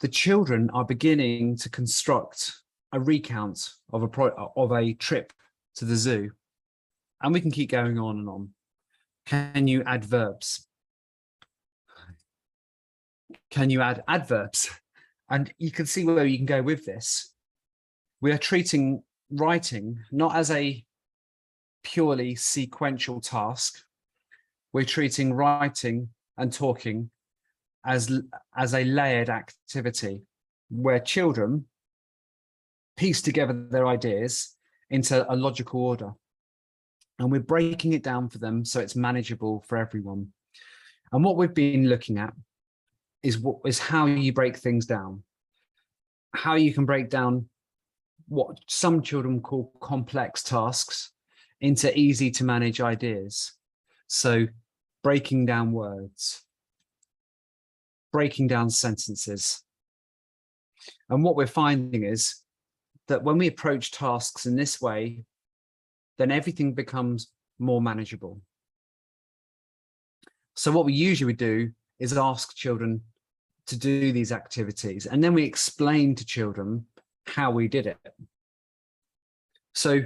the children are beginning to construct a recount of a trip to the zoo. And we can keep going on and on. Can you add verbs? Can you add adverbs? And you can see where you can go with this. We are treating writing not as a purely sequential task. We're treating writing and talking as a layered activity where children piece together their ideas into a logical order. And we're breaking it down for them so it's manageable for everyone. And what we've been looking at is how you break things down, how you can break down what some children call complex tasks into easy to manage ideas. So breaking down words, breaking down sentences, And what we're finding is that when we approach tasks in this way, then everything becomes more manageable. So what we usually do is ask children to do these activities, and then we explain to children how we did it. So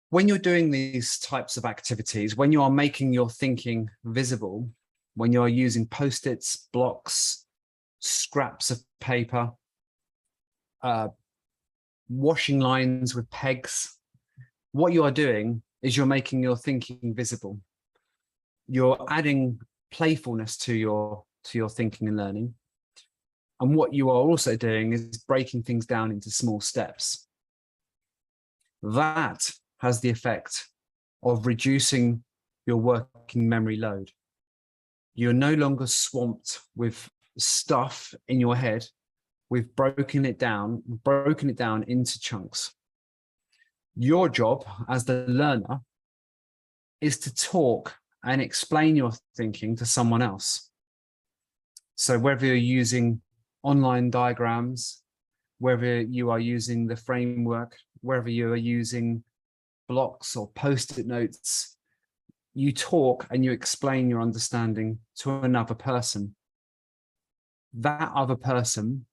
when you're doing these types of activities, when you are making your thinking visible, when you are using post-its, blocks, scraps of paper, washing lines with pegs, what you are doing is you're making your thinking visible. You're adding playfulness to your thinking and learning. And what you are also doing is breaking things down into small steps. That has the effect of reducing your working memory load. You're no longer swamped with stuff in your head. We've broken it down into chunks. Your job as the learner is to talk and explain your thinking to someone else. So whether you're using online diagrams, whether you are using the framework, whether you are using blocks or post-it notes, you talk and you explain your understanding to another person. That other person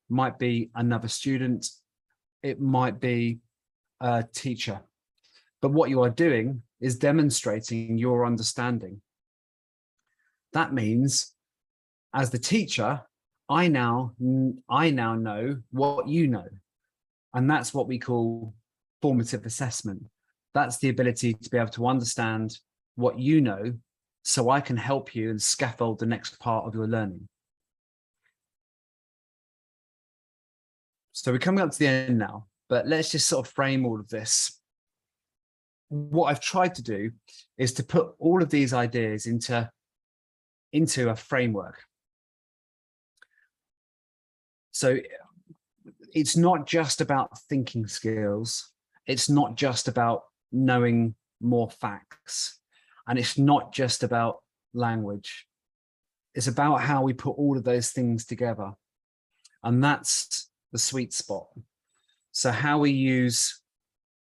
might be another student, it might be a teacher, but what you are doing is demonstrating your understanding. That means, as the teacher, I now know what you know, and that's what we call formative assessment. That's the ability to be able to understand what you know, so I can help you and scaffold the next part of your learning. So we're coming up to the end now, but let's just sort of frame all of this. What I've tried to do is to put all of these ideas into a framework. So it's not just about thinking skills. It's not just about knowing more facts. And it's not just about language. It's about how we put all of those things together. And that's the sweet spot. So how we use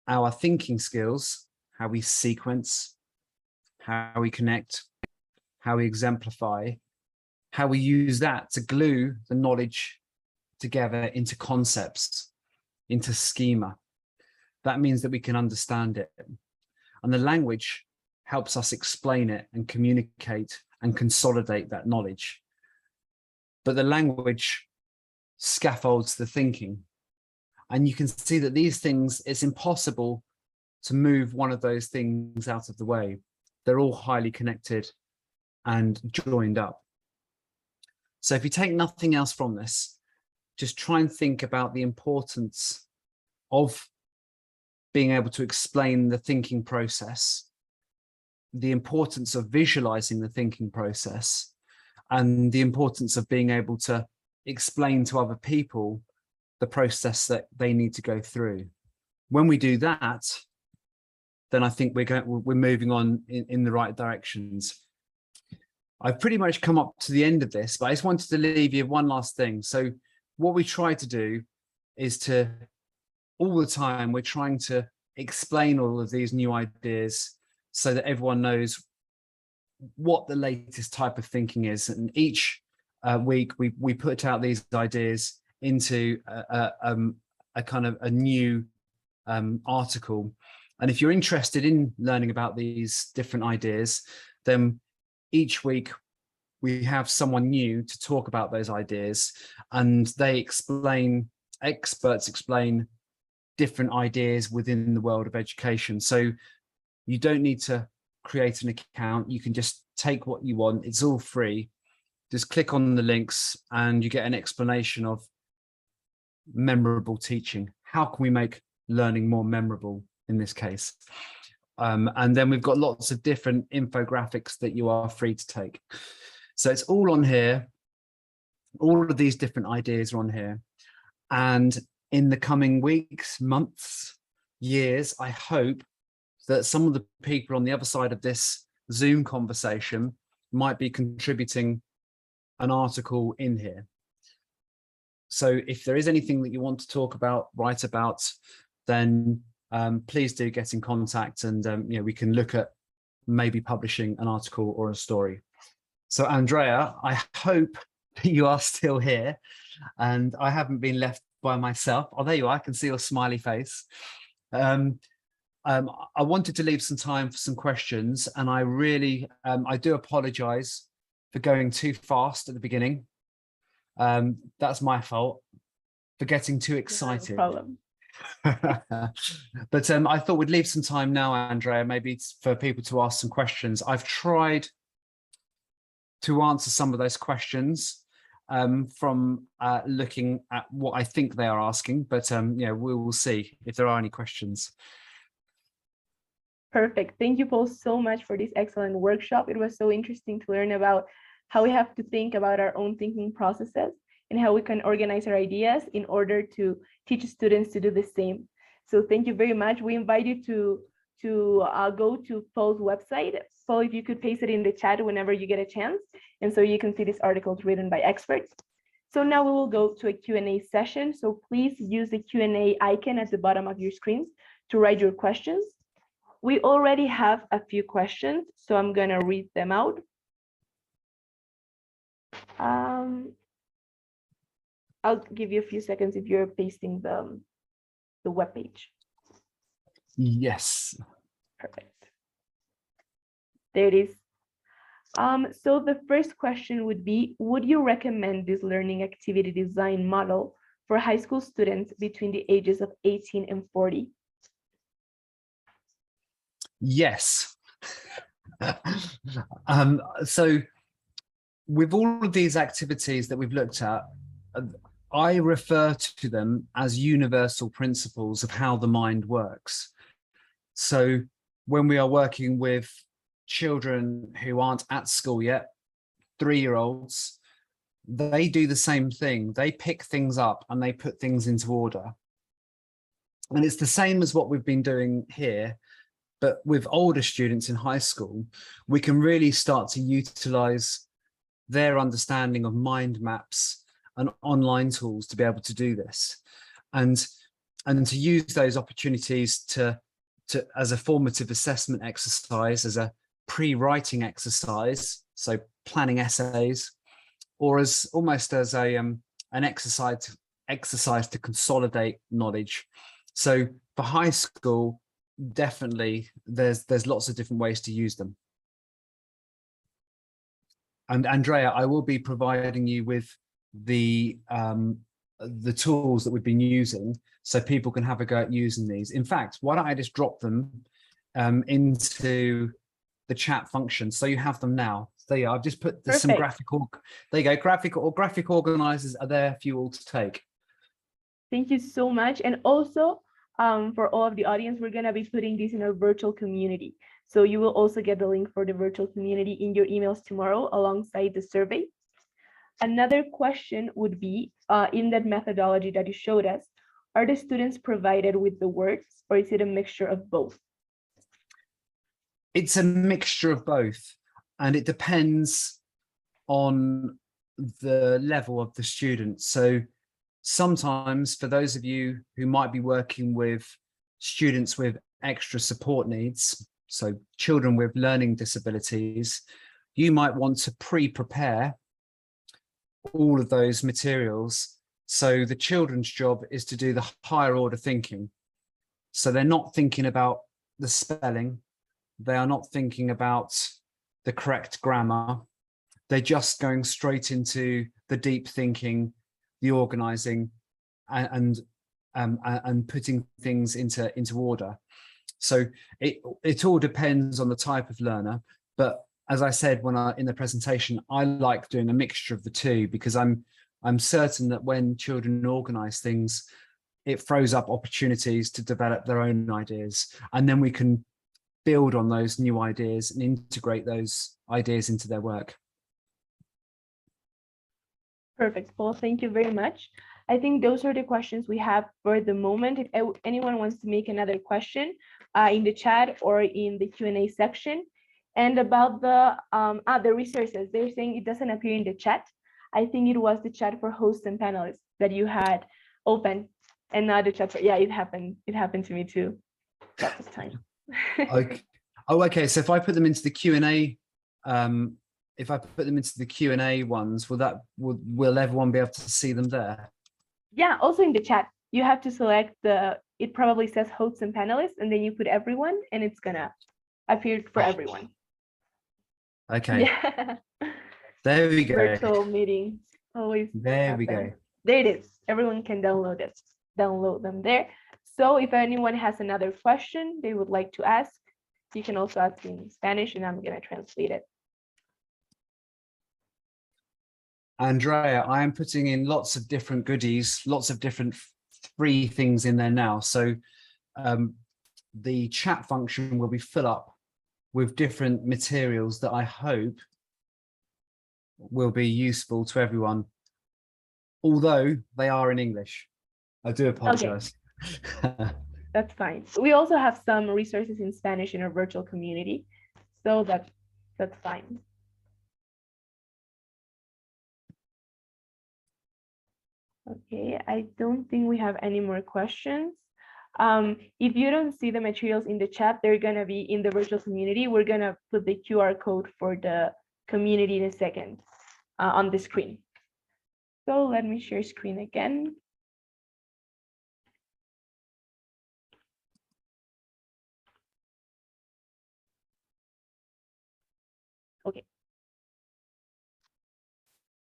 our thinking skills, how we sequence, how we connect, how we exemplify, how we use that to glue the knowledge together into concepts, into schema. That means that we can understand it. And the language helps us explain it and communicate and consolidate that knowledge. But the language scaffolds the thinking. And you can see that these things, it's impossible to move one of those things out of the way. They're all highly connected and joined up. So if you take nothing else from this, just try and think about the importance of being able to explain the thinking process, the importance of visualizing the thinking process, and the importance of being able to explain to other people the process that they need to go through. When we do that, then I think we're moving on in the right directions. I've pretty much come up to the end of this, but I just wanted to leave you one last thing. So what we try to do is to, all the time, we're trying to explain all of these new ideas so that everyone knows what the latest type of thinking is. And each week we put out these ideas into a kind of a new article. And if you're interested in learning about these different ideas, then each week we have someone new to talk about those ideas, and experts explain different ideas within the world of education. So you don't need to create an account. You can just take what you want. It's all free. Just click on the links and you get an explanation of memorable teaching. How can we make learning more memorable in this case? And then we've got lots of different infographics that you are free to take. So it's all on here. All of these different ideas are on here. And in the coming weeks, months, years, I hope that some of the people on the other side of this Zoom conversation might be contributing an article in here. So if there is anything that you want to talk about, write about, then please do get in contact, and we can look at maybe publishing an article or a story. So Andrea, I hope that you are still here and I haven't been left by myself. Oh, there you are. I can see your smiley face. I wanted to leave some time for some questions, and I really, I do apologize for going too fast at the beginning. That's my fault for getting too excited. No problem. But I thought we'd leave some time now, Andrea, maybe for people to ask some questions. I've tried to answer some of those questions from looking at what I think they are asking, but we will see if there are any questions. Perfect. Thank you, Paul, so much for this excellent workshop. It was so interesting to learn about how we have to think about our own thinking processes and how we can organize our ideas in order to teach students to do the same. So thank you very much. We invite you to go to Paul's website. Paul, if you could paste it in the chat whenever you get a chance, and so you can see these articles written by experts. So now we will go to a Q&A session. So please use the Q&A icon at the bottom of your screens to write your questions. We already have a few questions, so I'm gonna read them out. I'll give you a few seconds if you're pasting the web page. Yes. Perfect. There it is. So the first question would be, would you recommend this learning activity design model for high school students between the ages of 18 and 40? Yes. So with all of these activities that we've looked at, I refer to them as universal principles of how the mind works. So when we are working with children who aren't at school yet, 3-year-olds, they do the same thing. They pick things up and they put things into order. And it's the same as what we've been doing here, but with older students in high school, we can really start to utilize their understanding of mind maps and online tools to be able to do this, and to use those opportunities to as a formative assessment exercise, as a pre-writing exercise, so planning essays, or as almost as a an exercise to consolidate knowledge. So for high school, definitely there's lots of different ways to use them. And Andrea, I will be providing you with the tools that we've been using, so people can have a go at using these. In fact, why don't I just drop them into the chat function, so you have them now. There you are. I've just put some graphical. There you go. Graphic organizers are there for you all to take. Thank you so much. And also, for all of the audience, we're going to be putting this in our virtual community. So you will also get the link for the virtual community in your emails tomorrow alongside the survey. Another question would be, in that methodology that you showed us, are the students provided with the words, or is it a mixture of both? It's a mixture of both, and it depends on the level of the student. So sometimes for those of you who might be working with students with extra support needs, so children with learning disabilities, you might want to pre-prepare all of those materials. So the children's job is to do the higher order thinking. So they're not thinking about the spelling. They are not thinking about the correct grammar. They're just going straight into the deep thinking, the organizing, and putting things into order. So it all depends on the type of learner. But as I said in the presentation, I like doing a mixture of the two, because I'm certain that when children organize things, it throws up opportunities to develop their own ideas, and then we can build on those new ideas and integrate those ideas into their work. Perfect, Paul. Thank you very much. I think those are the questions we have for the moment. If anyone wants to make another question in the chat or in the Q&A section. And about the resources, they're saying it doesn't appear in the chat. I think it was the chat for hosts and panelists. that you had open and not the chat. Yeah, it happened to me too lots of times. Okay. Oh, okay. So if I put them into the Q&A, if I put them into the Q&A ones, will everyone be able to see them there? Yeah, also in the chat, you have to select it probably says hosts and panelists, and then you put everyone, and it's gonna appear for everyone. Okay. Yeah. There we go. Virtual meetings always There we happen. go. There it is. Everyone can download them there. So if anyone has another question they would like to ask, you can also ask in Spanish, and I'm gonna translate it. Andrea, I am putting in lots of different goodies, lots of different free things in there now. So the chat function will be full up with different materials that I hope will be useful to everyone, although they are in English. I do apologize. Okay. That's fine. We also have some resources in Spanish in our virtual community, so that's fine. Okay, I don't think we have any more questions. If you don't see the materials in the chat, they're gonna be in the virtual community. We're gonna put the QR code for the community in a second on the screen. So let me share screen again. Okay.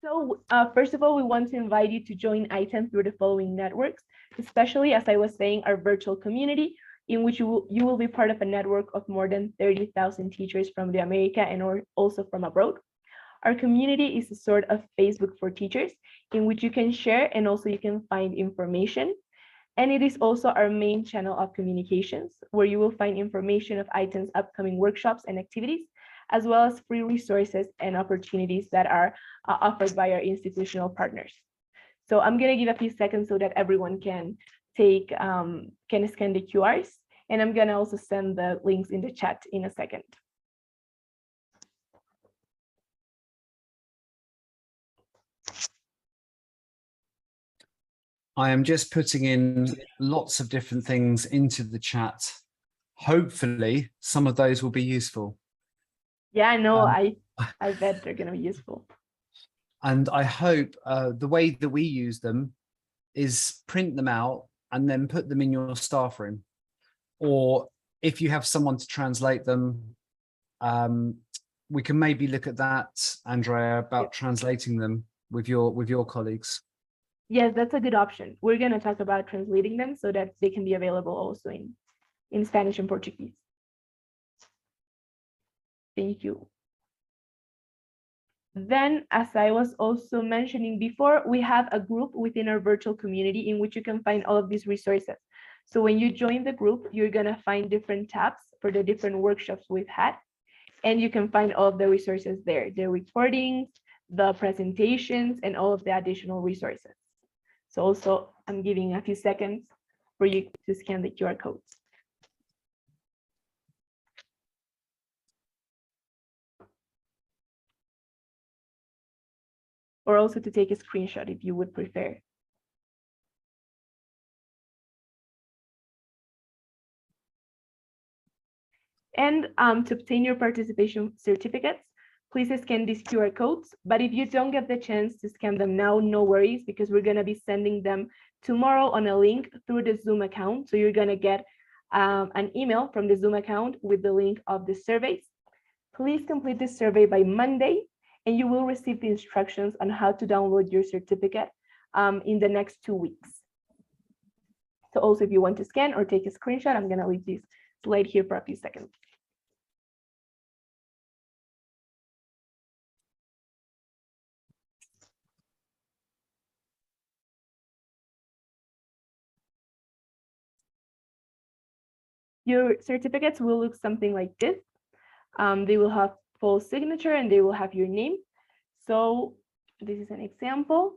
So first of all, we want to invite you to join I-10 through the following networks, especially, as I was saying, our virtual community, in which you will be part of a network of more than 30,000 teachers from the America and also from abroad. Our community is a sort of Facebook for teachers, in which you can share and also you can find information. And it is also our main channel of communications, where you will find information of I-10's upcoming workshops and activities, as well as free resources and opportunities that are offered by our institutional partners. So I'm going to give a few seconds so that everyone can scan the QRs, and I'm going to also send the links in the chat in a second. I am just putting in lots of different things into the chat. Hopefully, some of those will be useful. Yeah, no, I bet they're going to be useful. And I hope the way that we use them is print them out and then put them in your staff room. Or if you have someone to translate them, we can maybe look at that, Andrea, about translating them with your colleagues. Yes, that's a good option. We're going to talk about translating them so that they can be available also in Spanish and Portuguese. Thank you. Then, as I was also mentioning before, we have a group within our virtual community in which you can find all of these resources. So when you join the group, you're going to find different tabs for the different workshops we've had. And you can find all of the resources there, the recordings, the presentations, and all of the additional resources. So also, I'm giving a few seconds for you to scan the QR codes. Or also to take a screenshot if you would prefer. And to obtain your participation certificates, please scan these QR codes. But if you don't get the chance to scan them now, no worries, because we're going to be sending them tomorrow on a link through the Zoom account. So you're going to get an email from the Zoom account with the link of the surveys. Please complete this survey by Monday, and you will receive the instructions on how to download your certificate in the next 2 weeks. So also, if you want to scan or take a screenshot, I'm going to leave this slide here for a few seconds. Your certificates will look something like this. They will have full signature and they will have your name. So this is an example.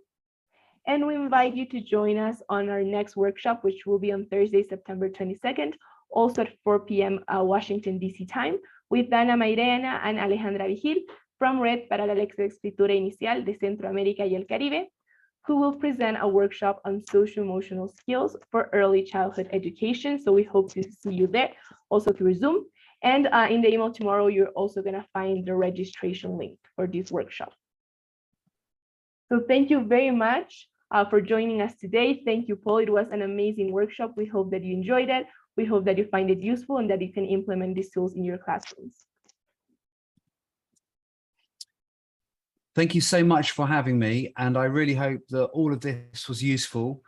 And we invite you to join us on our next workshop, which will be on Thursday, September 22nd, also at 4 p.m. Washington, D.C. time, with Dana Mairena and Alejandra Vigil from Red para la Lectoescritura Inicial de Centroamérica y el Caribe, who will present a workshop on social-emotional skills for early childhood education. So we hope to see you there, also through Zoom. And in the email tomorrow, you're also going to find the registration link for this workshop. So thank you very much for joining us today. Thank you, Paul. It was an amazing workshop. We hope that you enjoyed it. We hope that you find it useful and that you can implement these tools in your classrooms. Thank you so much for having me. And I really hope that all of this was useful.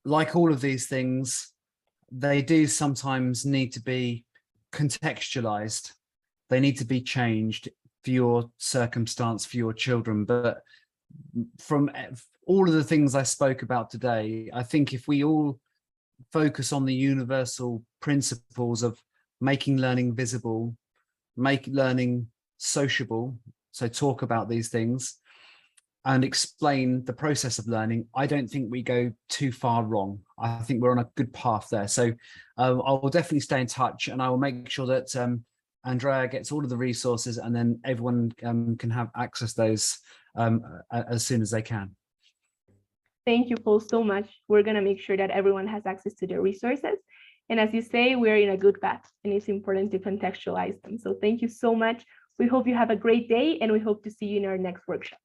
Like all of these things, they do sometimes need to be contextualized. They need to be changed for your circumstance, for your children. But from all of the things I spoke about today, I think if we all focus on the universal principles of making learning visible, make learning sociable, so talk about these things and explain the process of learning, I don't think we go too far wrong. I think we're on a good path there. So I will definitely stay in touch, and I will make sure that Andrea gets all of the resources, and then everyone can have access to those as soon as they can. Thank you, Paul, so much. We're going to make sure that everyone has access to the resources. And as you say, we're in a good path, and it's important to contextualize them. So thank you so much. We hope you have a great day, and we hope to see you in our next workshop.